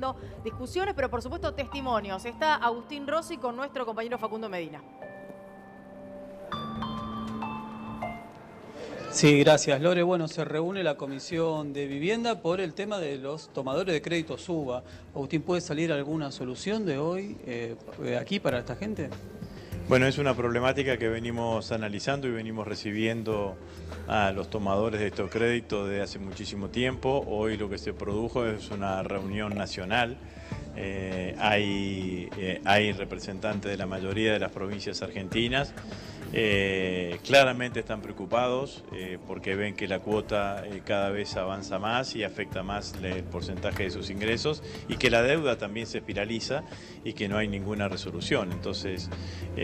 haciendo discusiones, pero por supuesto testimonios. Está Agustín Rossi con nuestro compañero Facundo Medina. Sí, gracias, Lore. Bueno, se reúne la Comisión de Vivienda por el tema de los tomadores de crédito SUBA. Agustín, ¿puede salir alguna solución de hoy aquí para esta gente? Bueno, es una problemática que venimos analizando y venimos recibiendo a los tomadores de estos créditos desde hace muchísimo tiempo. Hoy lo que se produjo es una reunión nacional. Hay representantes de la mayoría de las provincias argentinas. Claramente están preocupados porque ven que la cuota cada vez avanza más y afecta más el porcentaje de sus ingresos y que la deuda también se espiraliza y que no hay ninguna resolución. Entonces,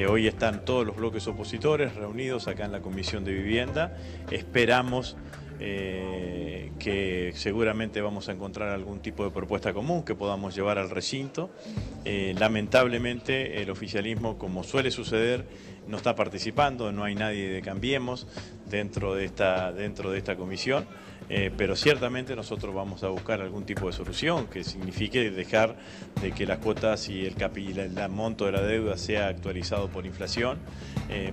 hoy están todos los bloques opositores reunidos acá en la Comisión de Vivienda. Esperamos que seguramente vamos a encontrar algún tipo de propuesta común que podamos llevar al recinto. Lamentablemente el oficialismo, como suele suceder, no está participando, no hay nadie de Cambiemos dentro de esta comisión, pero ciertamente nosotros vamos a buscar algún tipo de solución que signifique dejar de que las cuotas y el monto de la deuda sea actualizado por inflación,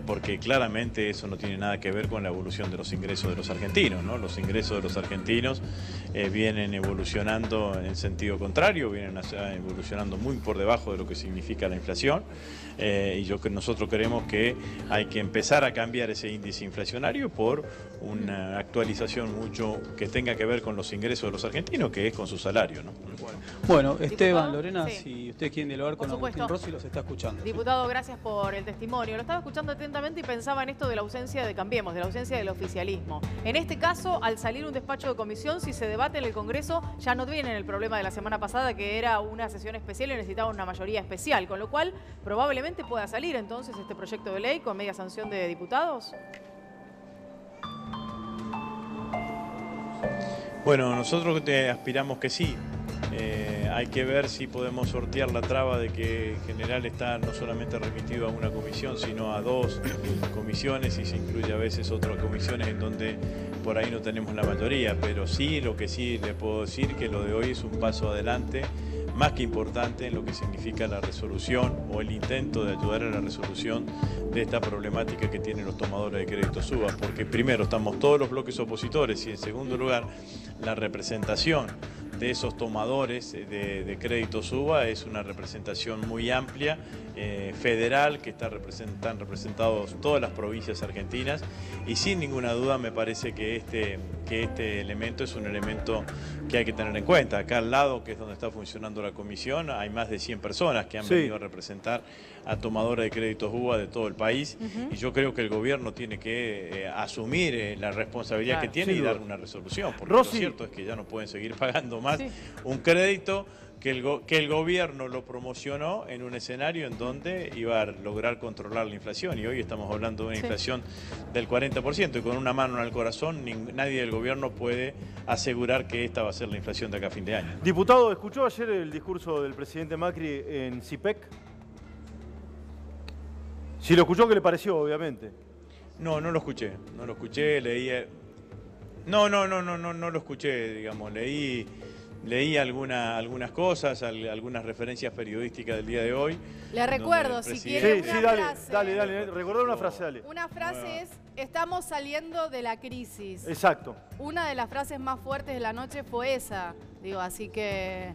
porque claramente eso no tiene nada que ver con la evolución de los ingresos de los argentinos, ¿no? Los ingresos de los argentinos vienen evolucionando en sentido contrario, vienen evolucionando muy por debajo de lo que significa la inflación, y nosotros creemos que hay que empezar a cambiar ese índice inflacionario por una actualización mucho que tenga que ver con los ingresos de los argentinos, que es con su salario, ¿no? Bueno, Esteban, Diputado, Lorena, sí. Si ustedes quieren dialogar con Agustín Rossi, los está escuchando. Diputado, gracias por el testimonio. Lo estaba escuchando atentamente y pensaba en esto de la ausencia de Cambiemos, de la ausencia del oficialismo. En este caso, al salir un despacho de comisión, si se debate en el Congreso, ya no viene el problema de la semana pasada, que era una sesión especial y necesitaba una mayoría especial, con lo cual probablemente pueda salir entonces este proyecto de ley con media sanción de diputados. Bueno, nosotros aspiramos que sí. Hay que ver si podemos sortear la traba de que en general está no solamente remitido a una comisión, sino a dos comisiones y se incluye a veces otras comisiones en donde por ahí no tenemos la mayoría. Pero sí, lo que sí le puedo decir que lo de hoy es un paso adelante, más que importante en lo que significa la resolución o el intento de ayudar a la resolución de esta problemática que tienen los tomadores de crédito SUBA, porque primero estamos todos los bloques opositores y en segundo lugar la representación de esos tomadores de crédito SUBA es una representación muy amplia, federal, que están representados todas las provincias argentinas y sin ninguna duda me parece que este elemento es un elemento que hay que tener en cuenta. Acá al lado, que es donde está funcionando la comisión, hay más de 100 personas que han venido a representar a tomadores de créditos SUBA de todo el país y yo creo que el gobierno tiene que asumir la responsabilidad que tiene y dar una resolución, porque lo cierto es que ya no pueden seguir pagando más un crédito que el gobierno lo promocionó en un escenario en donde iba a lograr controlar la inflación y hoy estamos hablando de una inflación del 40% y con una mano en el corazón nadie del gobierno puede asegurar que esta va a ser la inflación de acá a fin de año. Diputado, ¿escuchó ayer el discurso del presidente Macri en CIPEC? Si lo escuchó, ¿qué le pareció, obviamente? No, no lo escuché, leí... No lo escuché, digamos, leí algunas cosas, algunas referencias periodísticas del día de hoy. Le recuerdo, si quiere una frase. Dale, recordar una frase, dale. Una frase es, estamos saliendo de la crisis. Exacto. Una de las frases más fuertes de la noche fue esa. Digo, así que,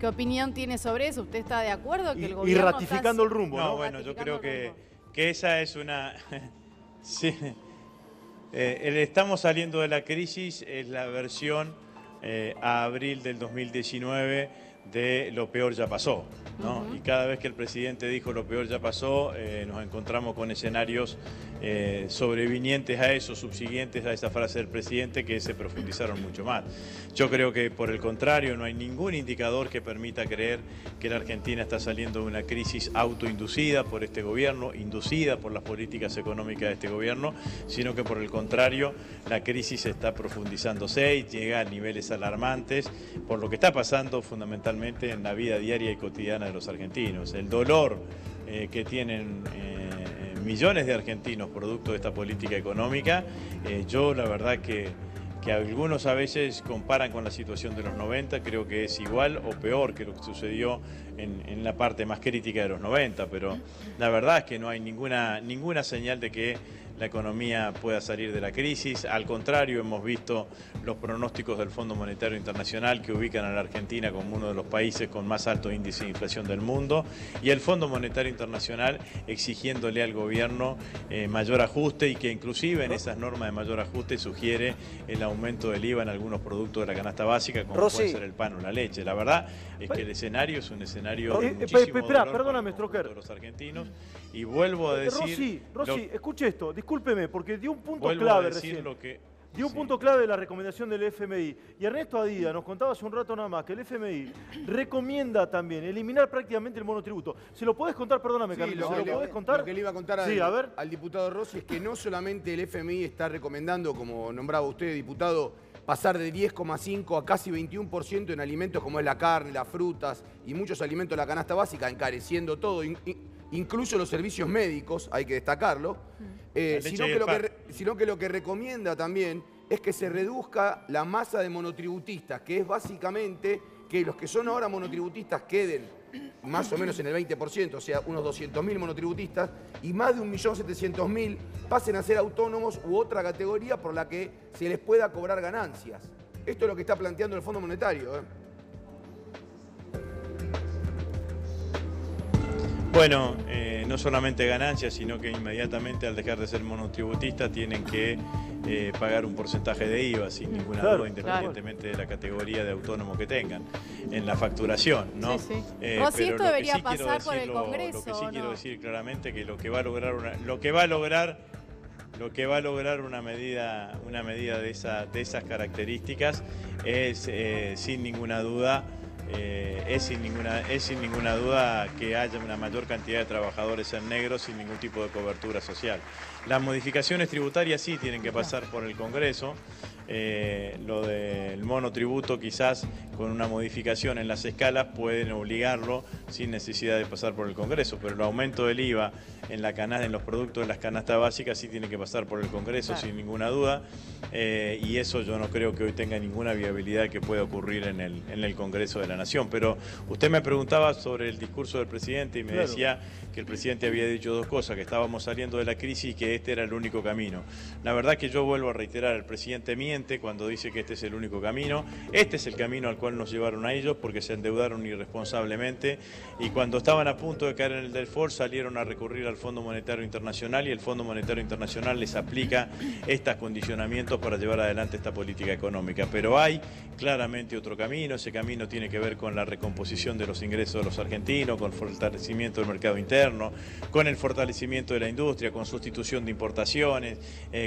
¿qué opinión tiene sobre eso? ¿Usted está de acuerdo que el gobierno y ratificando el rumbo, ¿no? No, bueno, yo creo que esa es una... sí. El estamos saliendo de la crisis es la versión a abril del 2019 de lo peor ya pasó, ¿no? Y cada vez que el presidente dijo lo peor ya pasó, nos encontramos con escenarios sobrevinientes a eso, subsiguientes a esa frase del presidente que se profundizaron mucho más. Yo creo que por el contrario no hay ningún indicador que permita creer que la Argentina está saliendo de una crisis autoinducida por este gobierno, inducida por las políticas económicas de este gobierno, sino que por el contrario la crisis está profundizándose y llega a niveles alarmantes por lo que está pasando fundamentalmente en la vida diaria y cotidiana de los argentinos. El dolor que tienen millones de argentinos producto de esta política económica, yo la verdad que que algunos a veces comparan con la situación de los 90, creo que es igual o peor que lo que sucedió en la parte más crítica de los 90, pero la verdad es que no hay ninguna señal de que la economía pueda salir de la crisis. Al contrario, hemos visto los pronósticos del Fondo Monetario Internacional que ubican a la Argentina como uno de los países con más alto índice de inflación del mundo, y el Fondo Monetario Internacional exigiéndole al gobierno mayor ajuste, y que inclusive en esas normas de mayor ajuste sugiere el aumento del IVA en algunos productos de la canasta básica, como puede ser el pan o la leche. La verdad es que el escenario es un escenario muchísimo dolor perdóname, para Stroker. los argentinos, y vuelvo a decir... Rossi, escuche esto, discúlpeme, porque dio un punto Vuelvo clave a decir recién. lo que... Dio un punto clave de la recomendación del FMI. Y Ernesto Adida nos contaba hace un rato nada más que el FMI recomienda también eliminar prácticamente el monotributo. ¿Se lo podés contar? Perdóname, Carlos. ¿Se lo podés contar? Lo que le iba a contar al diputado Rossi es que no solamente el FMI está recomendando, como nombraba usted, diputado, pasar de 10,5 a casi 21% en alimentos como es la carne, las frutas y muchos alimentos de la canasta básica, encareciendo todo, incluso los servicios médicos, hay que destacarlo, sino que lo que recomienda también es que se reduzca la masa de monotributistas, que es básicamente que los que son ahora monotributistas queden más o menos en el 20%, o sea, unos 200.000 monotributistas, y más de 1.700.000 pasen a ser autónomos u otra categoría por la que se les pueda cobrar ganancias. Esto es lo que está planteando el Fondo Monetario. Bueno, no solamente ganancias, sino que inmediatamente al dejar de ser monotributistas tienen que pagar un porcentaje de IVA sin ninguna duda, independientemente de la categoría de autónomo que tengan en la facturación, ¿no? Sí, sí. Rossi, esto debería pasar por el Congreso. Lo que sí quiero decir claramente que lo que va a lograr una medida de esas características es sin ninguna duda que haya una mayor cantidad de trabajadores en negro sin ningún tipo de cobertura social. Las modificaciones tributarias sí tienen que pasar por el Congreso. Lo del monotributo quizás con una modificación en las escalas pueden obligarlo sin necesidad de pasar por el Congreso, pero el aumento del IVA en los productos de las canastas básicas sí tiene que pasar por el Congreso, sin ninguna duda, y eso yo no creo que hoy tenga ninguna viabilidad que pueda ocurrir en el Congreso de la Nación. Pero usted me preguntaba sobre el discurso del presidente y me decía que el presidente había dicho dos cosas, que estábamos saliendo de la crisis y que este era el único camino. La verdad que yo vuelvo a reiterar, el presidente miente cuando dice que este es el único camino. Este es el camino al cual nos llevaron a ellos porque se endeudaron irresponsablemente, y cuando estaban a punto de caer en el default salieron a recurrir al Fondo Monetario Internacional, y el Fondo Monetario Internacional les aplica estos condicionamientos para llevar adelante esta política económica. Pero hay claramente otro camino. Ese camino tiene que ver con la recomposición de los ingresos de los argentinos, con el fortalecimiento del mercado interno, con el fortalecimiento de la industria, con sustitución de importaciones,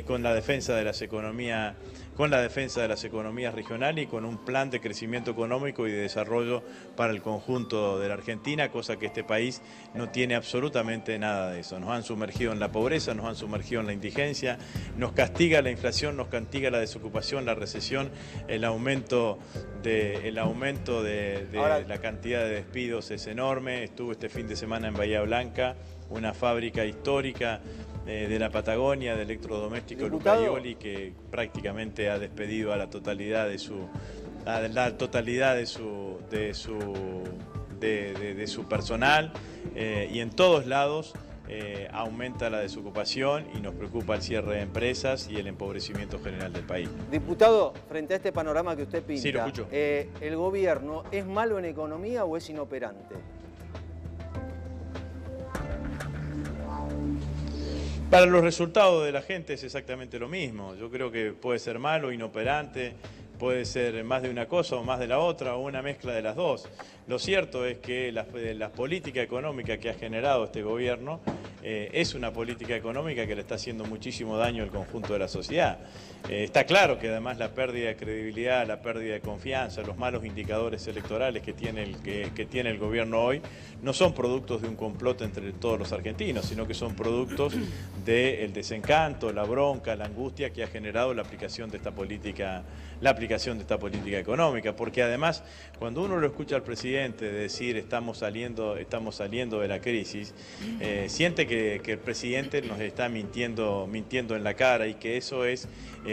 con la defensa de las economías regionales y con un plan de crecimiento económico y de desarrollo para el conjunto de la Argentina, cosa que este país no tiene absolutamente nada de eso. Nos han sumergido en la pobreza, nos han sumergido en la indigencia, nos castiga la inflación, nos castiga la desocupación, la recesión, el aumento de la cantidad de despidos es enorme. Estuve este fin de semana en Bahía Blanca, una fábrica histórica de la Patagonia, de electrodomésticos Lucayoli, que prácticamente ha despedido a la totalidad de su personal, y en todos lados aumenta la desocupación y nos preocupa el cierre de empresas y el empobrecimiento general del país. Diputado, frente a este panorama que usted pinta, sí, lo escucho. ¿El gobierno es malo en economía o es inoperante? Para los resultados de la gente es exactamente lo mismo. Yo creo que puede ser malo, inoperante, puede ser más de una cosa o más de la otra, o una mezcla de las dos. Lo cierto es que la política económica que ha generado este gobierno es una política económica que le está haciendo muchísimo daño al conjunto de la sociedad. Está claro que además la pérdida de credibilidad, la pérdida de confianza, los malos indicadores electorales que tiene el gobierno hoy no son productos de un complot entre todos los argentinos, sino que son productos del desencanto, la bronca, la angustia que ha generado la aplicación de esta política económica. Porque además, cuando uno lo escucha al presidente decir estamos saliendo de la crisis, siente que que el presidente nos está mintiendo en la cara, y que eso es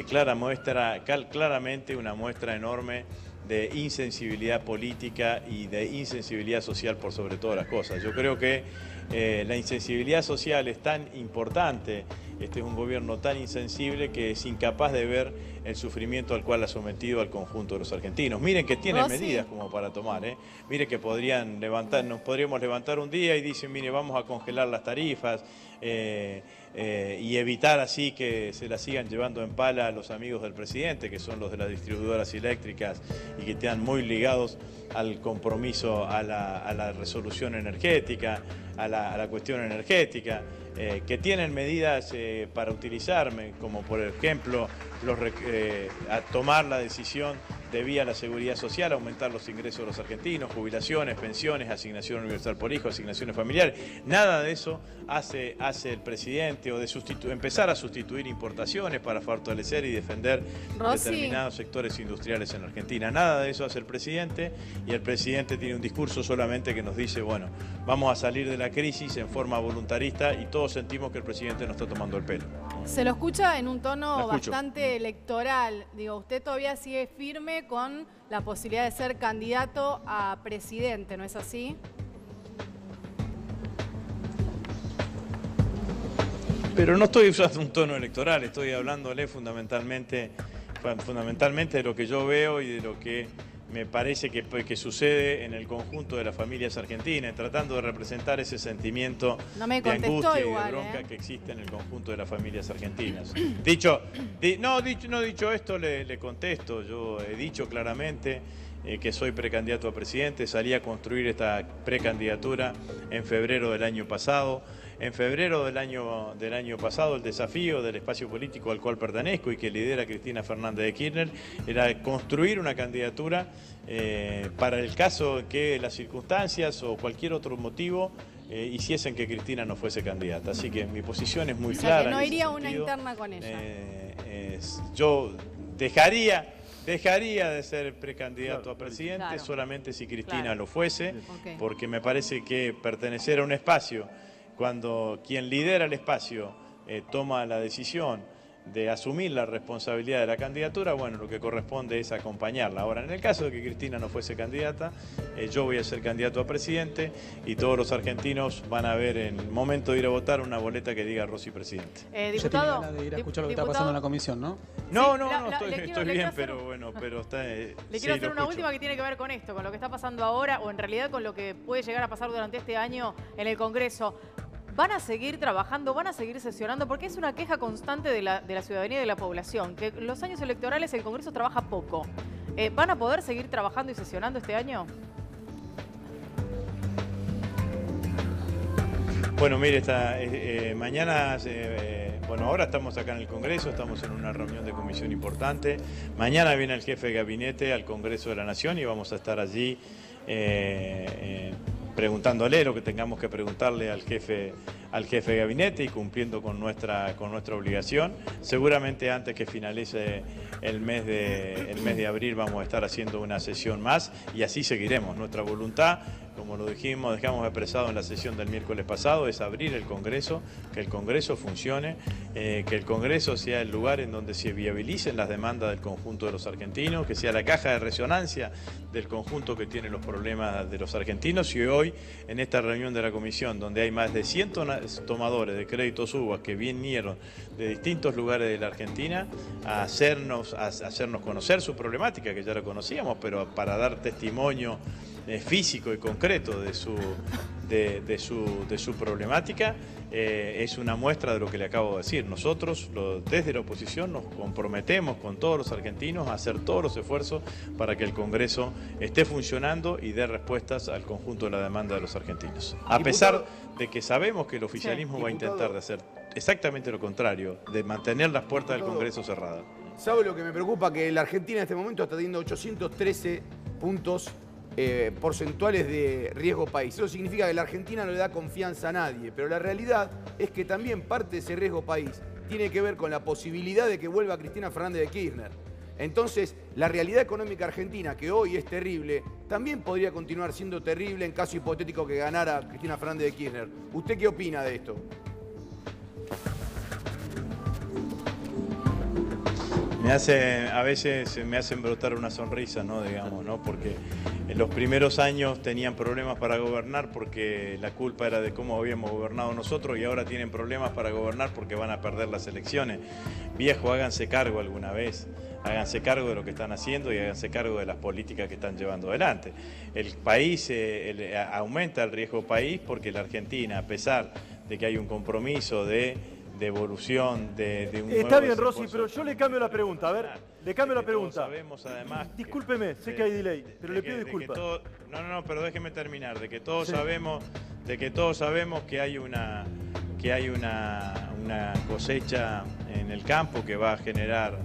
claramente una muestra enorme de insensibilidad política y de insensibilidad social por sobre todas las cosas. Yo creo que la insensibilidad social es tan importante, este es un gobierno tan insensible que es incapaz de ver el sufrimiento al cual ha sometido al conjunto de los argentinos. Miren que tienen medidas como para tomar, Miren que nos podríamos levantar un día y dicen, mire, vamos a congelar las tarifas y evitar así que se las sigan llevando en pala a los amigos del presidente, que son los de las distribuidoras eléctricas y que están muy ligados al compromiso a la resolución energética, a la cuestión energética, que tienen medidas para utilizarme, como por ejemplo a tomar la decisión de vía la seguridad social, aumentar los ingresos de los argentinos, jubilaciones, pensiones, asignación universal por hijo, asignaciones familiares. Nada de eso hace el presidente, o de empezar a sustituir importaciones para fortalecer y defender determinados sectores industriales en Argentina. Nada de eso hace el presidente, y el presidente tiene un discurso solamente que nos dice, bueno, vamos a salir de la crisis en forma voluntarista, y todos sentimos que el presidente nos está tomando el pelo. Se lo escucha en un tono bastante electoral. Digo, usted todavía sigue firme con la posibilidad de ser candidato a presidente, ¿no es así? Pero no estoy usando un tono electoral, estoy hablándole fundamentalmente de lo que yo veo y de lo que me parece que sucede en el conjunto de las familias argentinas, tratando de representar ese sentimiento de angustia y de bronca que existe en el conjunto de las familias argentinas. Dicho esto, le contesto. Yo he dicho claramente que soy precandidato a presidente, salí a construir esta precandidatura en febrero del año pasado. En febrero del año pasado, el desafío del espacio político al cual pertenezco y que lidera Cristina Fernández de Kirchner era construir una candidatura para el caso que las circunstancias o cualquier otro motivo hiciesen que Cristina no fuese candidata. Así que mi posición es muy clara. Que no iría una interna con ella. Yo dejaría de ser precandidato a presidente solamente si Cristina lo fuese, porque me parece que pertenecer a un espacio, cuando quien lidera el espacio toma la decisión de asumir la responsabilidad de la candidatura, bueno, lo que corresponde es acompañarla. Ahora, en el caso de que Cristina no fuese candidata, yo voy a ser candidato a presidente, y todos los argentinos van a ver en el momento de ir a votar una boleta que diga Rossi presidente. Diputado, tiene ganas de ir a escuchar lo que está pasando en la comisión, ¿no? Estoy bien, pero está... Le quiero hacer una última que tiene que ver con esto, con lo que está pasando ahora, o en realidad con lo que puede llegar a pasar durante este año en el Congreso. ¿Van a seguir trabajando, van a seguir sesionando? Porque es una queja constante de la ciudadanía y de la población, que en los años electorales el Congreso trabaja poco. ¿Van a poder seguir trabajando y sesionando este año? Bueno, mire, mañana, ahora estamos acá en el Congreso, estamos en una reunión de comisión importante. Mañana viene el jefe de gabinete al Congreso de la Nación y vamos a estar allí preguntándole lo que tengamos que preguntarle al jefe de gabinete y cumpliendo con nuestra obligación. Seguramente antes que finalice el mes de abril vamos a estar haciendo una sesión más, y así seguiremos. Nuestra voluntad, como lo dejamos expresado en la sesión del miércoles pasado, es abrir el Congreso, que el Congreso funcione, que el Congreso sea el lugar en donde se viabilicen las demandas del conjunto de los argentinos, que sea la caja de resonancia del conjunto que tiene los problemas de los argentinos. Y hoy, en esta reunión de la comisión, donde hay más de 100 tomadores de créditos UBA que vinieron de distintos lugares de la Argentina a hacernos conocer su problemática, que ya la conocíamos, pero para dar testimonio físico y concreto de su problemática, es una muestra de lo que le acabo de decir. Nosotros, desde la oposición, nos comprometemos con todos los argentinos a hacer todos los esfuerzos para que el Congreso esté funcionando y dé respuestas al conjunto de la demanda de los argentinos. A pesar de que sabemos que el oficialismo va a intentar de hacer exactamente lo contrario, de mantener las puertas del Congreso cerradas. ¿Sabe lo que me preocupa? Que la Argentina en este momento está teniendo 813 puntos porcentuales de riesgo país. Eso significa que la Argentina no le da confianza a nadie, pero la realidad es que también parte de ese riesgo país tiene que ver con la posibilidad de que vuelva Cristina Fernández de Kirchner. Entonces, la realidad económica argentina, que hoy es terrible, también podría continuar siendo terrible en caso hipotético que ganara Cristina Fernández de Kirchner. ¿Usted qué opina de esto? A veces me hacen brotar una sonrisa, ¿no? Digamos, ¿no? Porque en los primeros años tenían problemas para gobernar porque la culpa era de cómo habíamos gobernado nosotros y ahora tienen problemas para gobernar porque van a perder las elecciones. Viejo, háganse cargo alguna vez. Háganse cargo de lo que están haciendo y háganse cargo de las políticas que están llevando adelante. El país aumenta el riesgo país porque la Argentina, a pesar de que hay un compromiso de evolución de un nuevo... Está bien, Rossi, pero yo le cambio la pregunta. A ver, le cambio la pregunta. Sabemos además discúlpeme, sé que hay delay, pero le pido disculpas. No, pero déjeme terminar. De que todos sabemos que hay una cosecha en el campo que va a generar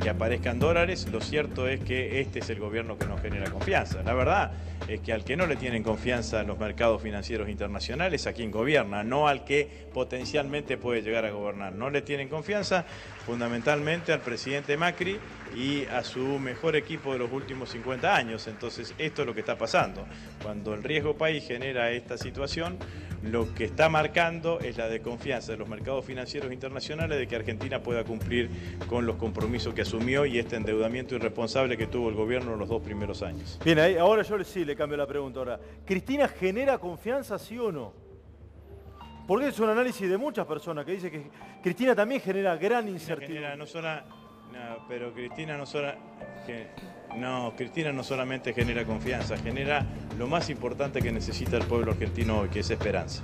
que aparezcan dólares. Lo cierto es que este es el gobierno que nos genera confianza. La verdad es que al que no le tienen confianza en los mercados financieros internacionales, a quien gobierna, no al que potencialmente puede llegar a gobernar. No le tienen confianza fundamentalmente al presidente Macri y a su mejor equipo de los últimos 50 años. Entonces, esto es lo que está pasando. Cuando el riesgo país genera esta situación, lo que está marcando es la desconfianza de los mercados financieros internacionales de que Argentina pueda cumplir con los compromisos que asumió y este endeudamiento irresponsable que tuvo el gobierno en los 2 primeros años. Bien, ahora yo sí le cambio la pregunta. Ahora, ¿Cristina genera confianza, sí o no? Porque es un análisis de muchas personas que dice que Cristina también genera gran incertidumbre. Cristina no solamente genera confianza, genera lo más importante que necesita el pueblo argentino hoy, que es esperanza.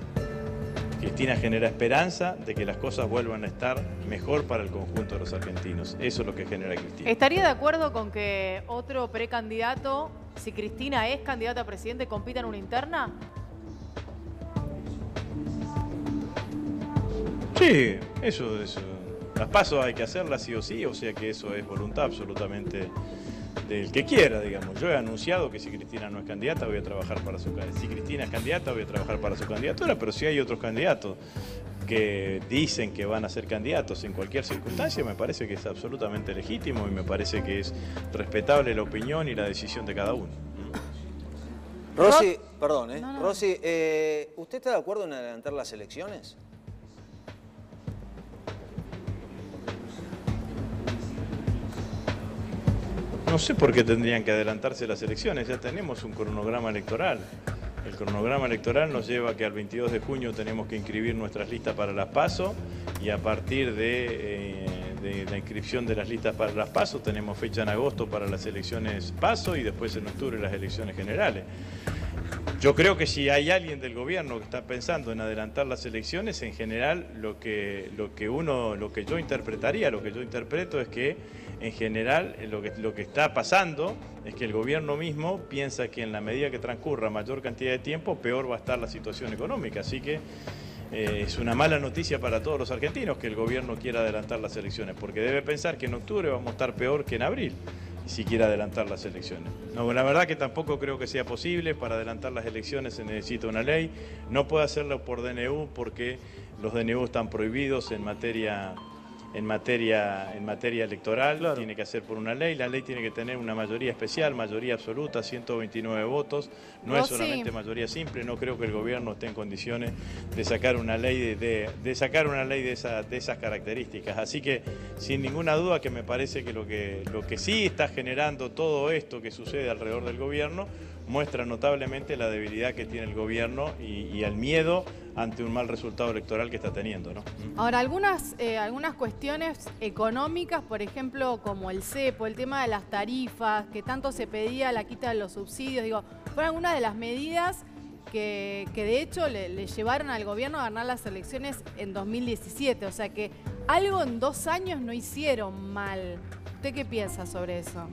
Cristina genera esperanza de que las cosas vuelvan a estar mejor para el conjunto de los argentinos. Eso es lo que genera Cristina. ¿Estaría de acuerdo con que otro precandidato, si Cristina es candidata a presidente, compita en una interna? Sí, eso. Las pasos hay que hacerlas sí o sí, o sea que eso es voluntad absolutamente del que quiera, digamos. Yo he anunciado que si Cristina no es candidata, voy a trabajar para su candidatura. Si Cristina es candidata, voy a trabajar para su candidatura, pero si hay otros candidatos que dicen que van a ser candidatos en cualquier circunstancia, me parece que es absolutamente legítimo y me parece que es respetable la opinión y la decisión de cada uno. Rossi, perdón, Rossi, ¿usted está de acuerdo en adelantar las elecciones? No sé por qué tendrían que adelantarse las elecciones, ya tenemos un cronograma electoral. El cronograma electoral nos lleva a que al 22 de junio tenemos que inscribir nuestras listas para las PASO y a partir de la inscripción de las listas para las PASO tenemos fecha en agosto para las elecciones PASO y después en octubre las elecciones generales. Yo creo que si hay alguien del gobierno que está pensando en adelantar las elecciones, en general lo que yo interpreto es que en general lo que está pasando es que el gobierno mismo piensa que en la medida que transcurra mayor cantidad de tiempo, peor va a estar la situación económica. Así que es una mala noticia para todos los argentinos que el gobierno quiera adelantar las elecciones, porque debe pensar que en octubre vamos a estar peor que en abril, si quiere adelantar las elecciones. No, la verdad que tampoco creo que sea posible. Para adelantar las elecciones se necesita una ley. No puede hacerlo por DNU porque los DNU están prohibidos en materia electoral. Claro. Tiene que hacer por una ley. La ley tiene que tener una mayoría especial, mayoría absoluta, 129 votos. No es solamente mayoría simple. No creo que el gobierno esté en condiciones de sacar una ley de esas características. Así que sin ninguna duda que me parece que lo que sí está generando todo esto que sucede alrededor del gobierno muestra notablemente la debilidad que tiene el gobierno y el miedo ante un mal resultado electoral que está teniendo, ¿no? Ahora, algunas cuestiones económicas, por ejemplo, como el cepo, el tema de las tarifas, que tanto se pedía la quita de los subsidios, digo, fueron algunas de las medidas que de hecho le llevaron al gobierno a ganar las elecciones en 2017. O sea que algo en 2 años no hicieron mal. ¿Usted qué piensa sobre eso?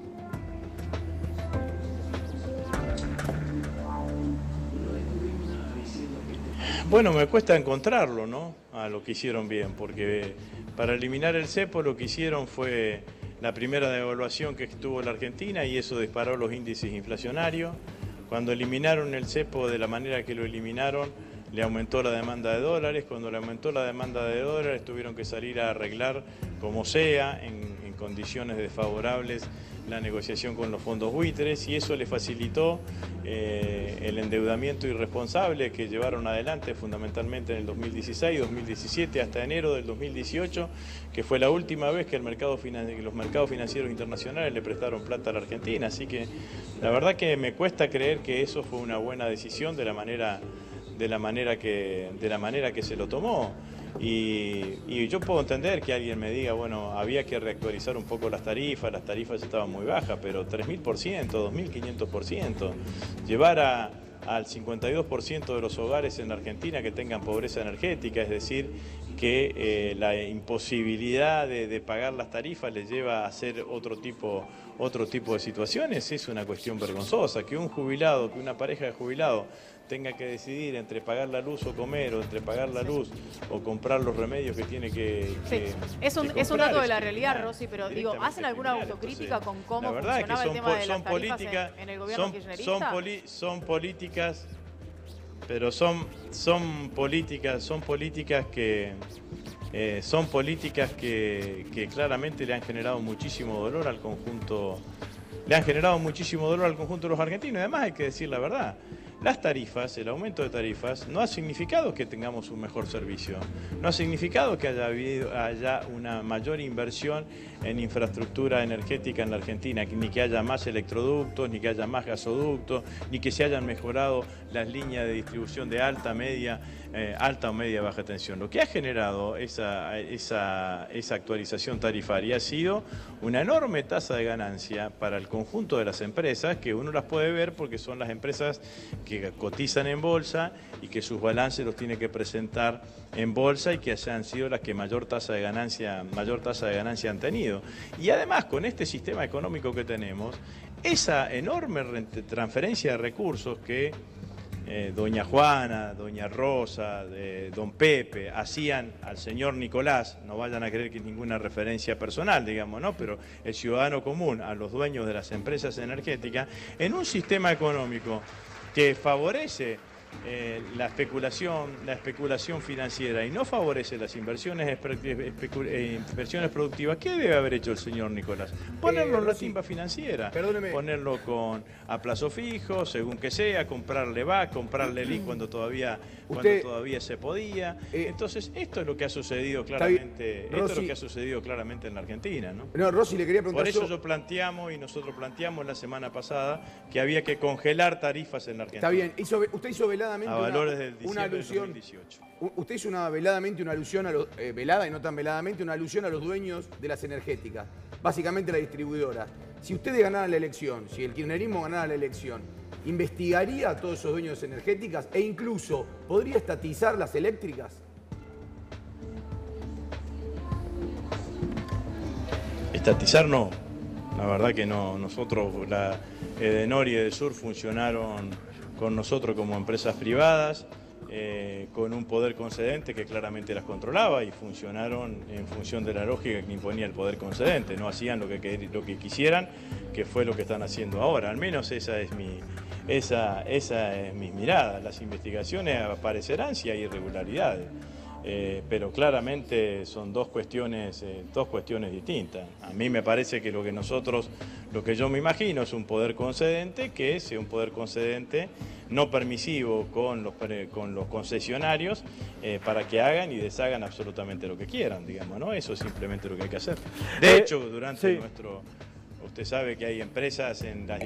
Bueno, me cuesta encontrarlo, ¿no? A lo que hicieron bien, porque para eliminar el cepo lo que hicieron fue la primera devaluación que tuvo la Argentina y eso disparó los índices inflacionarios. Cuando eliminaron el cepo de la manera que lo eliminaron, le aumentó la demanda de dólares. Cuando le aumentó la demanda de dólares, tuvieron que salir a arreglar como sea, en condiciones desfavorables, la negociación con los fondos buitres y eso le facilitó el endeudamiento irresponsable que llevaron adelante fundamentalmente en el 2016, 2017 hasta enero del 2018, que fue la última vez que los mercados financieros internacionales le prestaron plata a la Argentina. Así que la verdad que me cuesta creer que eso fue una buena decisión de la manera que se lo tomó. Y yo puedo entender que alguien me diga, bueno, había que reactualizar un poco las tarifas estaban muy bajas, pero 3.000%, 2.500%, llevar al 52% de los hogares en Argentina que tengan pobreza energética, es decir, que la imposibilidad de pagar las tarifas les lleva a hacer otro tipo de situaciones, es una cuestión vergonzosa. Que un jubilado, que una pareja de jubilados tenga que decidir entre pagar la luz o comer, o entre pagar la luz o comprar los remedios que tiene que es un dato de la realidad, Rossi, pero digo, ¿hacen alguna autocrítica con cómo funcionaba el tema de las tarifas en el gobierno kirchnerista? Son políticas, pero son políticas que claramente le han generado muchísimo dolor al conjunto, de los argentinos. Y además hay que decir la verdad. Las tarifas, el aumento de tarifas, no ha significado que tengamos un mejor servicio, no ha significado que haya una mayor inversión en infraestructura energética en la Argentina, ni que haya más electroductos, ni que haya más gasoductos, ni que se hayan mejorado las líneas de distribución de alta o media baja tensión. Lo que ha generado esa actualización tarifaria ha sido una enorme tasa de ganancia para el conjunto de las empresas, que uno las puede ver porque son las empresas que cotizan en bolsa y que sus balances los tiene que presentar en bolsa y que han sido las que mayor tasa de ganancia han tenido. Y además, con este sistema económico que tenemos, esa enorme transferencia de recursos que doña Juana, doña Rosa, don Pepe hacían al señor Nicolás, no vayan a creer que es ninguna referencia personal, digamos, ¿no? Pero el ciudadano común, a los dueños de las empresas energéticas, en un sistema económico que favorece la especulación financiera y no favorece las inversiones productivas, ¿qué debe haber hecho el señor Nicolás? Ponerlo en la timba financiera, ponerlo a plazo fijo, según que sea, comprarle LIC cuando todavía se podía. Entonces, esto es lo que ha sucedido claramente, en la Argentina, ¿no? No, Rossi, le quería preguntar. Por eso nosotros planteamos la semana pasada que había que congelar tarifas en la Argentina. Está bien, usted hizo veladamente a valores del diciembre del 2018. Usted hizo veladamente una alusión a los, velada y no tan veladamente, una alusión a los dueños de las energéticas, básicamente la distribuidora. Si ustedes ganaran la elección, si el kirchnerismo ganara la elección, ¿investigaría a todos esos dueños energéticas e incluso podría estatizar las eléctricas? Estatizar no, la verdad que no. Nosotros, Edenor y Edesur funcionaron con nosotros como empresas privadas, con un poder concedente que claramente las controlaba y funcionaron en función de la lógica que imponía el poder concedente. No hacían lo que quisieran, que fue lo que están haciendo ahora. Al menos esa es mi mirada. Las investigaciones aparecerán si hay irregularidades. Pero claramente son dos cuestiones distintas. A mí me parece que lo que yo me imagino es un poder concedente que sea un poder concedente no permisivo con los concesionarios para que hagan y deshagan absolutamente lo que quieran, digamos, ¿no? Eso es simplemente lo que hay que hacer. De hecho, usted sabe que hay empresas en las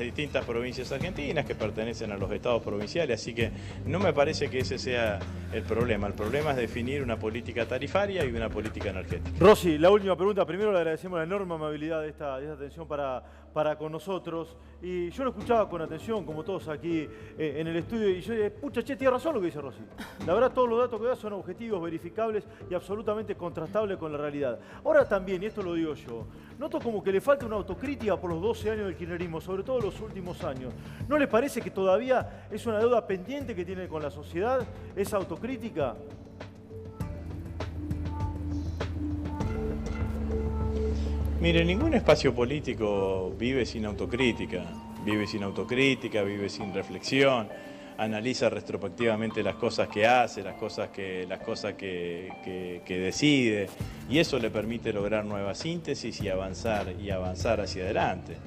distintas provincias argentinas que pertenecen a los estados provinciales, así que no me parece que ese sea el problema. El problema es definir una política tarifaria y una política energética. Rossi, la última pregunta. Primero le agradecemos la enorme amabilidad de esta atención para con nosotros. Y yo lo escuchaba con atención, como todos aquí en el estudio, y yo dije, pucha, tiene razón lo que dice Rossi. La verdad, todos los datos que da son objetivos, verificables y absolutamente contrastables con la realidad. Ahora también, y esto lo digo yo, noto como que le falta una autocrítica por los 12 años del kirchnerismo, sobre todo los últimos años. ¿No le parece que todavía es una deuda pendiente que tiene con la sociedad esa autocrítica? Mire, ningún espacio político vive sin autocrítica, vive sin reflexión. analiza retrospectivamente las cosas que hace, las cosas que decide, y eso le permite lograr nuevas síntesis y avanzar hacia adelante.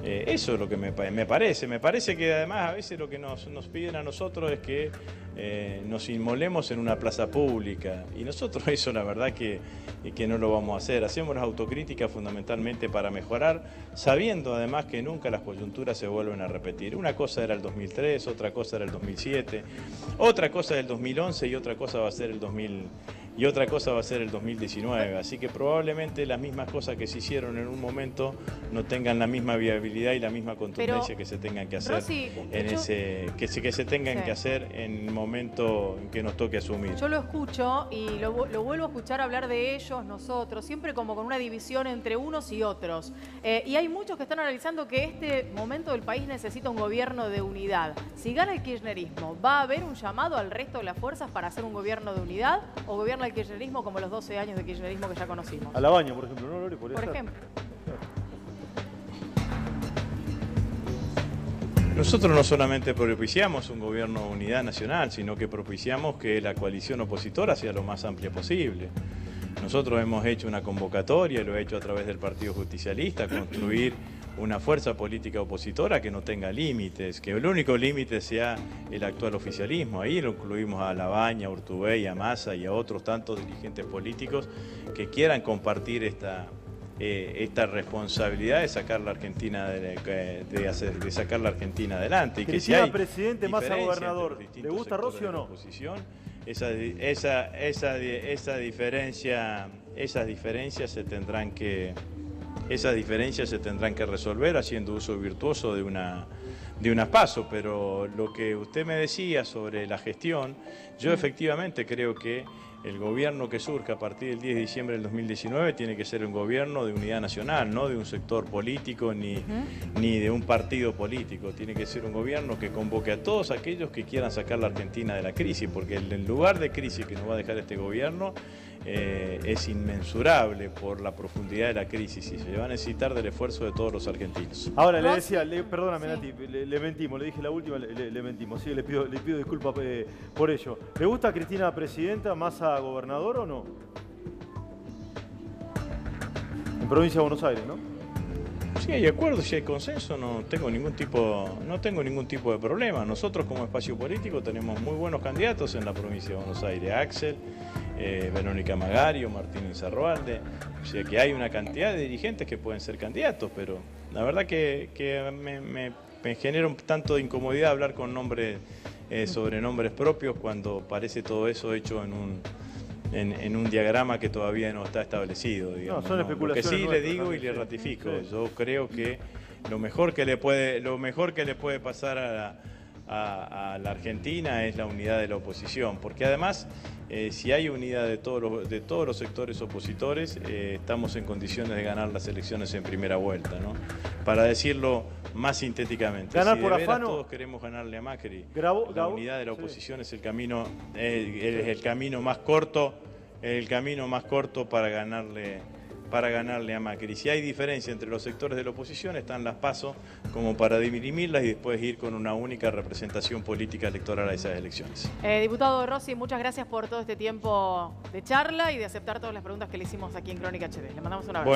Eso es lo que me parece. Me parece que además a veces lo que nos piden a nosotros es que nos inmolemos en una plaza pública, y nosotros eso la verdad que no lo vamos a hacer. Hacemos las autocríticas fundamentalmente para mejorar, sabiendo además que nunca las coyunturas se vuelven a repetir. Una cosa era el 2003, otra cosa era el 2007, otra cosa es el 2011 y otra cosa va a ser el 2019, así que probablemente las mismas cosas que se hicieron en un momento no tengan la misma viabilidad y la misma contundencia que se tengan que hacer que se tengan que hacer en el momento en que nos toque asumir. Yo lo escucho y lo vuelvo a escuchar hablar de ellos, nosotros, siempre como con una división entre unos y otros. Y hay muchos que están analizando que este momento del país necesita un gobierno de unidad. Si gana el kirchnerismo, ¿va a haber un llamado al resto de las fuerzas para hacer un gobierno de unidad o gobierna el kirchnerismo como los 12 años de kirchnerismo que ya conocimos? A la Baña, por ejemplo, ¿no, Lore? Por ejemplo. Nosotros no solamente propiciamos un gobierno de unidad nacional, sino que propiciamos que la coalición opositora sea lo más amplia posible. Nosotros hemos hecho una convocatoria, lo he hecho a través del Partido Justicialista, construir una fuerza política opositora que no tenga límites, que el único límite sea el actual oficialismo. Ahí lo incluimos a Labaña, a Urtubey, a Massa y a otros tantos dirigentes políticos que quieran compartir esta responsabilidad de sacar la Argentina de sacar la Argentina adelante. Y que si hay presidente, Massa gobernador, ¿le gusta Rossi o no? Esas diferencias se tendrán que resolver haciendo uso virtuoso de unas PASO, pero lo que usted me decía sobre la gestión, yo efectivamente creo que el gobierno que surja a partir del 10 de diciembre del 2019 tiene que ser un gobierno de unidad nacional, no de un sector político ni de un partido político. Tiene que ser un gobierno que convoque a todos aquellos que quieran sacar la Argentina de la crisis, porque el lugar de crisis que nos va a dejar este gobierno es inmensurable por la profundidad de la crisis y se va a necesitar del esfuerzo de todos los argentinos. Ahora, le decía, perdóname, Nati, le mentimos, le dije la última, le mentimos, sí, le pido disculpas por ello. ¿Le gusta Cristina presidenta, Massa gobernador o no? En provincia de Buenos Aires, ¿no? Si hay acuerdo, si hay consenso, no tengo ningún tipo de problema. Nosotros como espacio político tenemos muy buenos candidatos en la provincia de Buenos Aires. Axel, Verónica Magario, Martín Inzarroalde. O sea que hay una cantidad de dirigentes que pueden ser candidatos, pero la verdad que me genera un tanto de incomodidad hablar con sobre nombres propios cuando parece todo eso hecho en un diagrama que todavía no está establecido. Digamos, no, son especulaciones. Lo que sí le digo y le ratifico, yo creo que lo mejor que le puede pasar a la Argentina es la unidad de la oposición, porque además si hay unidad de todos los sectores opositores, estamos en condiciones de ganar las elecciones en primera vuelta, ¿no? Para decirlo más sintéticamente, ganar si por de veras afano, todos queremos ganarle a Macri, la unidad de la oposición es el camino más corto para ganarle a Macri. Si hay diferencia entre los sectores de la oposición, están las PASO como para dirimirlas y después ir con una única representación política electoral a esas elecciones. Diputado Rossi, muchas gracias por todo este tiempo de charla y de aceptar todas las preguntas que le hicimos aquí en Crónica HD. Le mandamos un abrazo.